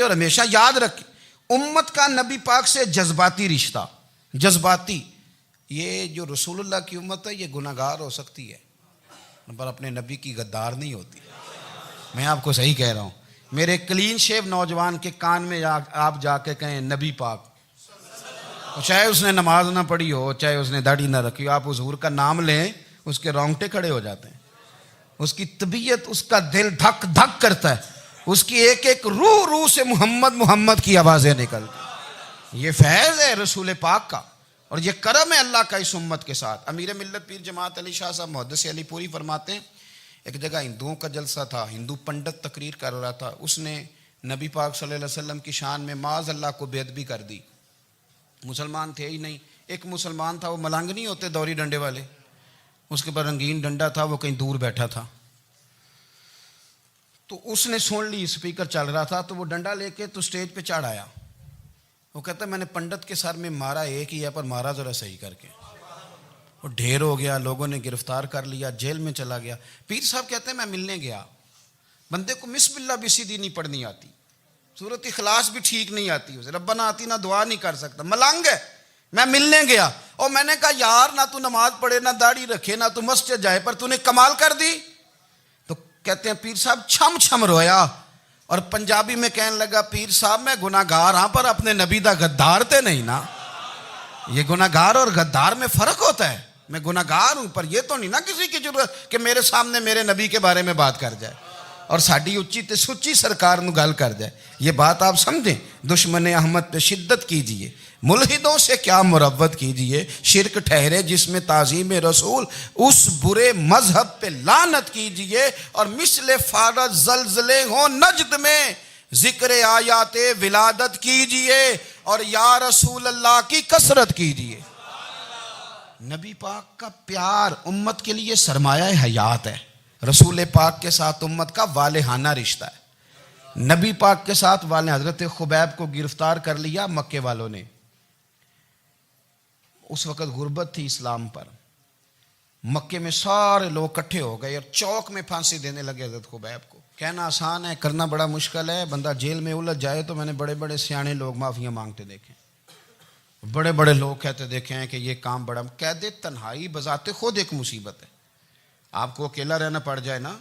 اور ہمیشہ یاد رکھیں امت کا نبی پاک سے جذباتی رشتہ، جذباتی، یہ جو رسول اللہ کی امت ہے یہ گناہگار ہو سکتی ہے پر اپنے نبی کی غدار نہیں ہوتی. میں آپ کو صحیح کہہ رہا ہوں. میرے کلین شیو نوجوان کے کان میں آپ جا کے کہیں نبی پاک، چاہے اس نے نماز نہ پڑھی ہو، چاہے اس نے داڑھی نہ رکھی ہو، آپ حضور کا نام لیں اس کے رونگٹے کھڑے ہو جاتے ہیں. اس کی طبیعت، اس کا دل دھک دھک کرتا ہے، اس کی ایک ایک روح سے محمد محمد کی آوازیں نکلتی. یہ فیض ہے رسول پاک کا اور یہ کرم ہے اللہ کا اس امت کے ساتھ. امیر ملت پیر جماعت علی شاہ صاحب محدث علی پوری فرماتے ہیں ایک جگہ ہندوؤں کا جلسہ تھا، ہندو پنڈت تقریر کر رہا تھا، اس نے نبی پاک صلی اللہ علیہ وسلم کی شان میں معاذ اللہ کو بے ادبی کر دی. مسلمان تھے ہی نہیں، ایک مسلمان تھا، وہ ملنگ نہیں ہوتے دوری ڈنڈے والے، اس کے پاس رنگین ڈنڈا تھا، وہ کہیں دور بیٹھا تھا. تو اس نے سن لی، اسپیکر چل رہا تھا، تو وہ ڈنڈا لے کے تو سٹیج پہ چڑھ آیا. وہ کہتا ہے میں نے پنڈت کے سر میں مارا ایک ہی ہے پر مارا ذرا صحیح کر کے. وہ ڈھیر ہو گیا، لوگوں نے گرفتار کر لیا، جیل میں چلا گیا. پیر صاحب کہتے ہیں میں ملنے گیا، بندے کو بسم اللہ بھی سیدھی نہیں پڑھنی آتی، سورۃ اخلاص بھی ٹھیک نہیں آتی، اسے ربنا آتی نہ دعا نہیں کر سکتا، ملنگ ہے. میں ملنے گیا اور میں نے کہا یار نہ تو نماز پڑھے، نہ داڑھی رکھے، نہ تو مسجد جائے، پر تو نے کمال کر دی. تو کہتے ہیں پیر صاحب چھم چھم رویا اور پنجابی میں کہنے لگا پیر صاحب میں گناہگار ہاں پر اپنے نبی دا غدار تے نہیں نا. یہ گناہگار اور غدار میں فرق ہوتا ہے. میں گناہگار ہوں پر یہ تو نہیں نا کسی کی ضرورت کہ میرے سامنے میرے نبی کے بارے میں بات کر جائے اور ساڈی اچھی تے سچی سرکار نو گل کر جائے. یہ بات آپ سمجھیں. دشمن احمد پہ شدت کیجئے، ملحدوں سے کیا مروت کیجئے، شرک ٹھہرے جس میں تعظیم رسول، اس برے مذہب پہ لعنت کیجئے، اور مثل فارض زلزلے ہوں نجد میں ذکر آیات ولادت کیجئے اور یا رسول اللہ کی کثرت کیجئے. نبی پاک کا پیار امت کے لیے سرمایہ حیات ہے. رسول پاک کے ساتھ امت کا والہانہ رشتہ ہے. نبی پاک کے ساتھ والے حضرت خبیب کو گرفتار کر لیا مکے والوں نے. اس وقت غربت تھی اسلام پر. مکے میں سارے لوگ اکٹھے ہو گئے اور چوک میں پھانسی دینے لگے حضرت خبیب کو. کہنا آسان ہے، کرنا بڑا مشکل ہے. بندہ جیل میں الجھ جائے تو میں نے بڑے بڑے سیانے لوگ معافیاں مانگتے دیکھے، بڑے بڑے لوگ کہتے دیکھے ہیں کہ یہ کام بڑا. قید تنہائی بذات خود ایک مصیبت ہے. آپ کو اکیلا رہنا پڑ جائے نا،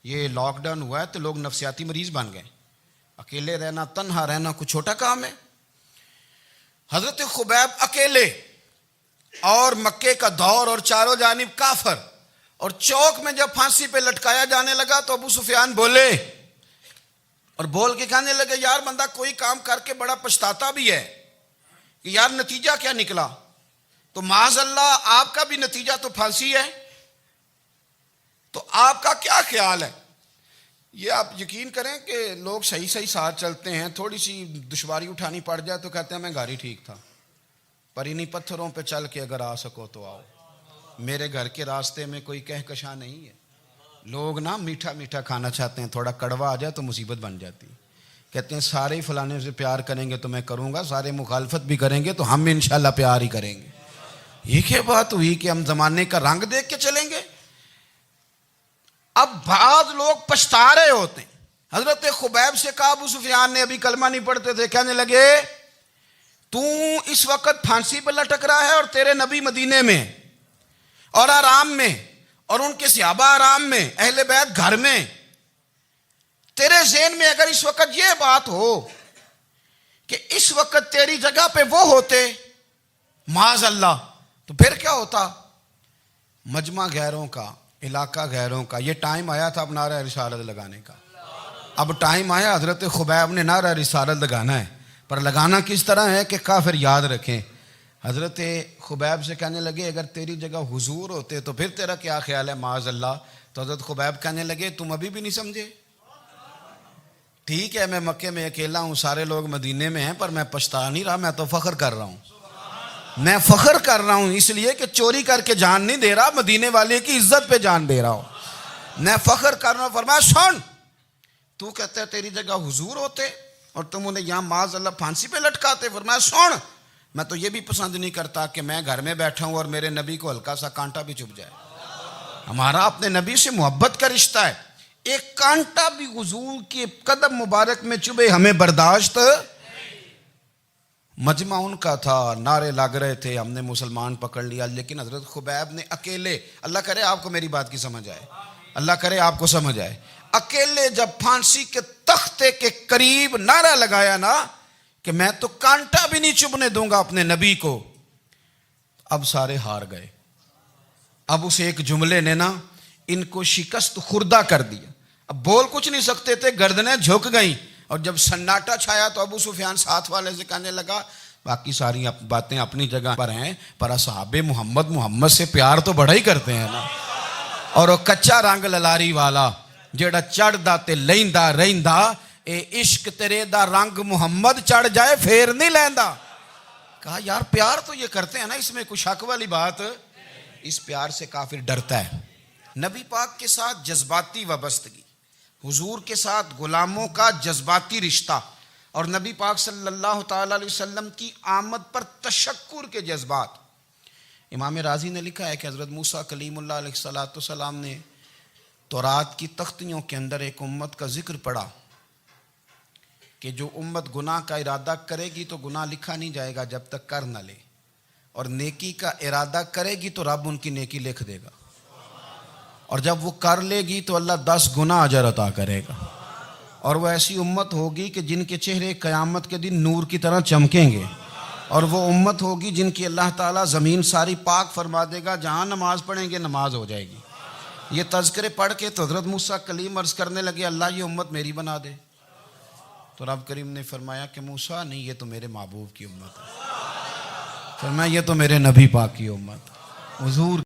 یہ لاک ڈاؤن ہوا ہے تو لوگ نفسیاتی مریض بن گئے. اکیلے رہنا، تنہا رہنا کوئی چھوٹا کام ہے. حضرت خبیب اکیلے اور مکے کا دور اور چاروں جانب کافر، اور چوک میں جب پھانسی پہ لٹکایا جانے لگا تو ابو سفیان بولے اور بول کے کہنے لگے یار بندہ کوئی کام کر کے بڑا پچھتاتا بھی ہے کہ یار نتیجہ کیا نکلا. تو معاذ اللہ آپ کا بھی نتیجہ تو پھانسی ہے، تو آپ کا کیا خیال ہے؟ یہ آپ یقین کریں کہ لوگ صحیح صحیح ساتھ چلتے ہیں، تھوڑی سی دشواری اٹھانی پڑ جائے تو کہتے ہیں میں گاڑی ٹھیک تھا، پر انہی پتھروں پہ چل کے اگر آ سکو تو آؤ. میرے گھر کے راستے میں کوئی کہکشاں نہیں ہے. لوگ نا میٹھا میٹھا کھانا چاہتے ہیں، تھوڑا کڑوا آ جائے تو مصیبت بن جاتی. کہتے ہیں سارے ہی فلانے سے پیار کریں گے تو میں کروں گا، سارے مخالفت بھی کریں گے تو ہم انشاءاللہ پیار ہی کریں گے. یہ کیا بات ہوئی کہ ہم زمانے کا رنگ دیکھ کے چلیں گے؟ اب بعض لوگ پچھتا رہے ہوتے ہیں. حضرت خبیب سے کہا ابو سفیان نے، ابھی کلمہ نہیں پڑھتے تھے، کہنے لگے تو اس وقت پھانسی پہ لٹک رہا ہے اور تیرے نبی مدینے میں اور آرام میں اور ان کے صحابہ آرام میں، اہل بیت گھر میں. تیرے ذہن میں اگر اس وقت یہ بات ہو کہ اس وقت تیری جگہ پہ وہ ہوتے معاذ اللہ، تو پھر کیا ہوتا؟ مجمع غیروں کا، علاقہ غیروں کا. یہ ٹائم آیا تھا اب نعرہ رسالت لگانے کا. اب ٹائم آیا حضرت خبیب نے نعرہ رسالت لگانا ہے، پر لگانا کس طرح ہے کہ کافر یاد رکھیں. حضرت خبیب سے کہنے لگے اگر تیری جگہ حضور ہوتے تو پھر تیرا کیا خیال ہے معاذ اللہ؟ تو حضرت خبیب کہنے لگے تم ابھی بھی نہیں سمجھے. ٹھیک ہے میں مکے میں اکیلا ہوں، سارے لوگ مدینے میں ہیں، پر میں پچھتا نہیں رہا، میں تو فخر کر رہا ہوں. میں فخر کر رہا ہوں اس لیے کہ چوری کر کے جان نہیں دے رہا، مدینے والے کی عزت پہ جان دے رہا ہوں. میں فخر کر رہا ہوں. فرمایا سن، تو کہتا ہے تیری جگہ حضور ہوتے اور تم انہیں یہاں معاذ اللہ پھانسی پہ لٹکاتے. فرمایا سن، میں تو یہ بھی پسند نہیں کرتا کہ میں گھر میں بیٹھا ہوں اور میرے نبی کو ہلکا سا کانٹا بھی چبھ جائے. ہمارا اپنے نبی سے محبت کا رشتہ ہے. ایک کانٹا بھی حضور کے قدم مبارک میں چبھے ہمیں برداشت. مجمع ان کا تھا, نعرے لگ رہے تھے, ہم نے مسلمان پکڑ لیا, لیکن حضرت خبیب نے اکیلے, اللہ کرے آپ کو میری بات کی سمجھ آئے, اللہ کرے آپ کو سمجھ آئے, اکیلے جب پھانسی کے تختے کے قریب نعرہ لگایا نا کہ میں تو کانٹا بھی نہیں چبھنے دوں گا اپنے نبی کو, اب سارے ہار گئے. اب اس ایک جملے نے نا ان کو شکست خوردہ کر دیا. اب بول کچھ نہیں سکتے تھے, گردنیں جھک گئیں, اور جب سناٹا چھایا تو ابو سفیان ساتھ والے سے کہنے لگا باقی ساری باتیں اپنی جگہ پر ہیں, پر اصحاب محمد سے پیار تو بڑا ہی کرتے ہیں نا. اور وہ کچا رنگ للاری والا جیڑا چڑھدا تے لیندا رہندا, اے عشق تیرے دا رنگ محمد چڑھ جائے پھر نہیں لیندا. کہا یار پیار تو یہ کرتے ہیں نا, اس میں کوئی شک والی بات. اس پیار سے کافر ڈرتا ہے. نبی پاک کے ساتھ جذباتی وابستگی, حضور کے ساتھ غلاموں کا جذباتی رشتہ, اور نبی پاک صلی اللہ تعالی علیہ وسلم کی آمد پر تشکر کے جذبات. امام رازی نے لکھا ہے کہ حضرت موسیٰ کلیم اللہ علیہ السلام نے تورات کی تختیوں کے اندر ایک امت کا ذکر پڑھا کہ جو امت گناہ کا ارادہ کرے گی تو گناہ لکھا نہیں جائے گا جب تک کر نہ لے, اور نیکی کا ارادہ کرے گی تو رب ان کی نیکی لکھ دے گا, اور جب وہ کر لے گی تو اللہ 10 گنا اجر عطا کرے گا. اور وہ ایسی امت ہوگی کہ جن کے چہرے قیامت کے دن نور کی طرح چمکیں گے, اور وہ امت ہوگی جن کی اللہ تعالیٰ زمین ساری پاک فرما دے گا, جہاں نماز پڑھیں گے نماز ہو جائے گی. یہ تذکرے پڑھ کے تو حضرت موسیٰ کلیم عرض کرنے لگے اللہ یہ امت میری بنا دے. تو رب کریم نے فرمایا کہ موسیٰ نہیں, یہ تو میرے محبوب کی امت ہے. فرمایا یہ تو میرے نبی پاک کی امت. حضور